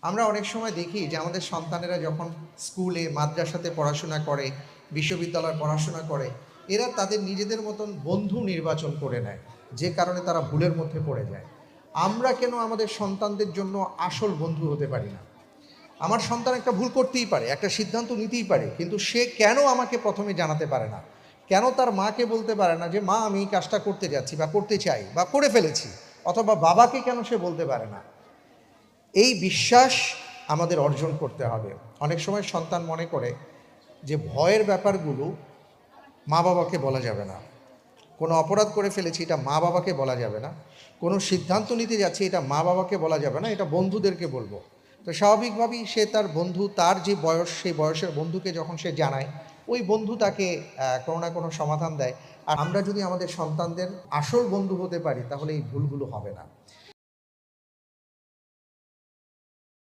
আমরা অনেক সময় দেখি যে আমাদের সন্তানেরা যখন স্কুলে মাদ্রাসাতে পড়াশোনা করে, বিশ্ববিদ্যালয়ে পড়াশোনা করে, এরা তাদের নিজেদের মতন বন্ধু নির্বাচন করে নেয়, যে কারণে তারা ভুলের মধ্যে পড়ে যায়। আমরা কেন আমাদের সন্তানদের জন্য আসল বন্ধু হতে পারি না? আমার সন্তান একটা ভুল করতেই পারে, একটা সিদ্ধান্ত নিতেই পারে, কিন্তু সে কেন আমাকে প্রথমে জানাতে পারে না? কেন তার মাকে বলতে পারে না যে মা আমি এই কাজটা করতে যাচ্ছি বা করতে চাই বা করে ফেলেছি? অথবা বাবাকে কেন সে বলতে পারে না? এই বিশ্বাস আমাদের অর্জন করতে হবে। অনেক সময় সন্তান মনে করে যে ভয়ের ব্যাপারগুলো মা বাবাকে বলা যাবে না। কোনো অপরাধ করে ফেলেছি, এটা মা বাবাকে বলা যাবে না। কোনো সিদ্ধান্ত নিতে যাচ্ছি, এটা মা বাবাকে বলা যাবে না, এটা বন্ধুদেরকে বলবো। তো স্বাভাবিকভাবেই সে তার বন্ধু, তার যে বয়স, সেই বয়সের বন্ধুকে যখন সে জানায়, ওই বন্ধু তাকে কোনো না কোনো সমাধান দেয়। আর আমরা যদি আমাদের সন্তানদের আসল বন্ধু হতে পারি, তাহলে এই ভুলগুলো হবে না।